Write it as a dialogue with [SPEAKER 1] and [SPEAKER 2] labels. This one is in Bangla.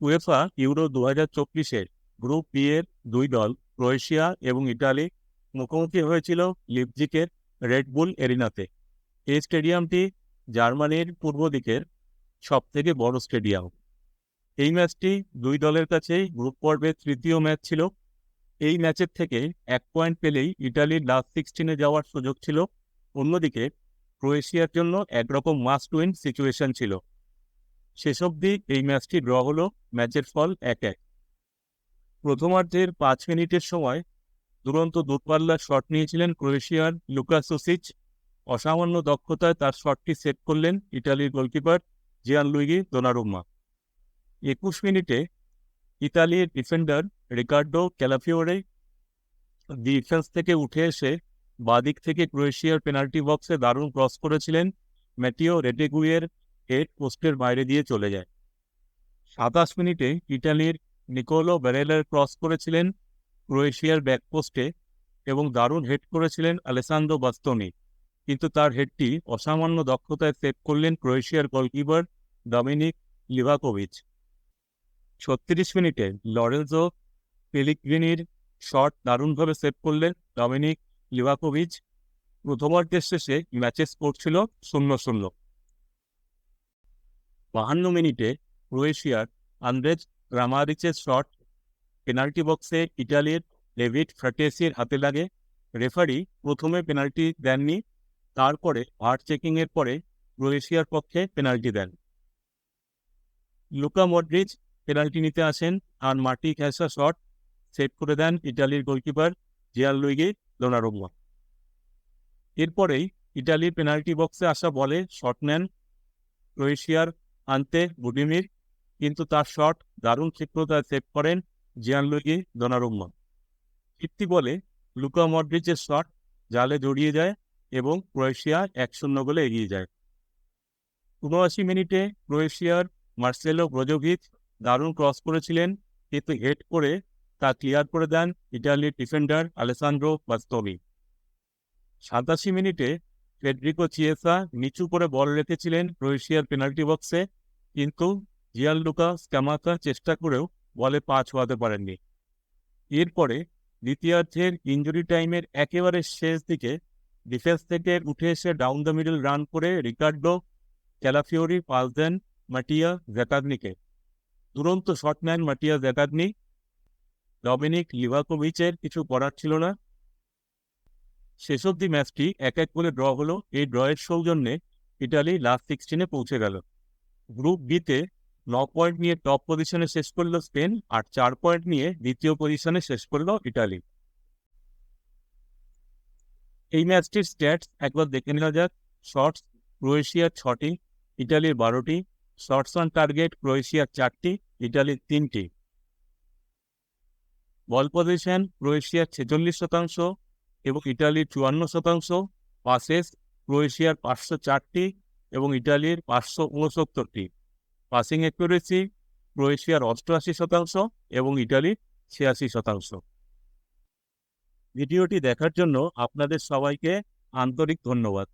[SPEAKER 1] উয়েফা ইউরো 2024-এর গ্রুপ বি এর দুই দল ক্রোয়েশিয়া এবং ইতালি মুখোমুখি হয়েছিল লিপজিকের রেড বুল এরিনাতে। এই স্টেডিয়ামটি জার্মানির পূর্ব দিকের সবথেকে বড় স্টেডিয়াম। এই ম্যাচটি দুই দলের কাছেই গ্রুপ পর্বের তৃতীয় ম্যাচ ছিল। এই ম্যাচের থেকে 1 পয়েন্ট পেলেই ইতালির লাস্ট 16-এ যাওয়ার সুযোগ ছিল। অন্যদিকে ক্রোয়েশিয়ার জন্য একরকম মাস্ট উইন সিচুয়েশন ছিল। শেষ অবধি এই ম্যাচটি ড্র হলো, ম্যাচের ফল 1-1। প্রথমার্ধের 5 মিনিটের সময় দুরন্ত দূরপাল্লার শট নিয়েছিলেন ক্রোয়েশিয়ার লুকা সুসিচ। অসামান্য দক্ষতায় তার শটটি সেট করলেন ইতালির গোলকিপার জিয়ানলুইগি দোনারুম্মা। 21 মিনিটে ইতালির ডিফেন্ডার রিকার্ডো ক্যালাফিওরে ডিফেন্স থেকে উঠে এসে বাদিক থেকে ক্রোয়েশিয়ার পেনাল্টি বক্সে দারুণ ক্রস করেছিলেন। ম্যাটিও রেটেগুইয়ের হেড পোস্টের বাইরে দিয়ে চলে যায়। 27 মিনিটে ইতালির নিকোলো বেরেলার ক্রস করেছিলেন ক্রোয়েশিয়ার ব্যাকপোস্টে এবং দারুণ হেড করেছিলেন আলেসান্দ্রো বাস্তোনি, কিন্তু তার হেডটি অসামান্য দক্ষতায় সেভ করলেন ক্রোয়েশিয়ার গোলকিপার ডমিনিক লিভাকোভিচ। 36 মিনিটে লরেন্জো পেলিগ্রিনির শট দারুণভাবে সেভ করলেন ডমিনিক লিভাকোভিচ। প্রথমার্ধের শেষে ম্যাচের স্কোর ছিল 0-0। 52 মিনিটে ক্রোয়েশিয়ার আন্দ্রেজ ক্রামারিচের শট পেনাল্টি বক্সে ইতালির ডেভিড ফ্রাটেসির হাতে লাগে। রেফারি প্রথমে পেনাল্টি দেননি, তারপরে ভার চেকিংয়ের পরে ক্রোয়েশিয়ার পক্ষে পেনাল্টি দেন। লুকা মডরিচ পেনাল্টি নিতে আসেন আর মাটি ঘেঁষা শট সেভ করে দেন ইতালির গোলকিপার জিয়ানলুইগি দোনারুম্মা। এরপরেই ইতালির পেনাল্টি বক্সে আসা বলে শট নেন ক্রোয়েশিয়ার আন্তে বুডিমির, কিন্তু তার শট দারুণ ক্ষিপ্রতায় সেভ করেন জিয়ানলুইগি দোনারুম্মা। ফিরতি বলে লুকা মডরিচের শট জালে জড়িয়ে যায় এবং ক্রোয়েশিয়া 1-0 গোলে এগিয়ে যায়। 79 মিনিটে ক্রোয়েশিয়ার মার্সেলো ব্রোজোভিচ দারুণ ক্রস করেছিলেন, কিন্তু হেড করে তা ক্লিয়ার করে দেন ইতালির ডিফেন্ডার আলেসান্দ্রো বাস্তোনি। 87 মিনিটে ফেডরিকো চিয়েসা নিচু করে বল রেখেছিলেন ক্রোয়েশিয়ার পেনাল্টি বক্সে, কিন্তু জিয়ানলুকা স্ক্যামাকা চেষ্টা করেও বলে পা ছোঁয়াতে পারেননি। এরপরে দ্বিতীয়ার্ধের ইনজুরি টাইমের একেবারে শেষ দিকে ডিফেন্স থেকে উঠে এসে ডাউন দ্য মিডল রান করে রিকার্ডো ক্যালাফিওরি পাস দেন মাটিয়া জ্যাকাগনিকে। দুরন্ত শট নেন মাটিয়া জ্যাকাগনি। ডমিনিক লিভাকোভিচের কিছু করার ছিল না। শেষ অবধি ম্যাচটি 1-1 গোলে ড্র হলো। এই ড্রয়ের সৌজন্যে ইতালি লাস্ট 16-এ পৌঁছে গেল। গ্রুপ বিতে 9 পয়েন্ট নিয়ে টপ পজিশনে শেষ করল স্পেন, আর 4 পয়েন্ট নিয়ে দ্বিতীয় পজিশনে শেষ করল ইতালি। এই ম্যাচটির স্ট্যাটস একবার দেখে নেওয়া যাক। শটস ক্রোয়েশিয়ার 6টি, ইতালির 12টি। শটস অন টার্গেট ক্রোয়েশিয়ার 4টি, ইতালির 3টি। বল পজিশন ক্রোয়েশিয়ার 46% এবং ইতালির 54%। পাসেস ক্রোয়েশিয়ার 504টি এবং ইতালির 569টি। পাসিং অ্যাকুরেসি ক্রোয়েশিয়ার 88% এবং ইতালির 86%। ভিডিওটি দেখার জন্য আপনাদের সবাইকে আন্তরিক ধন্যবাদ।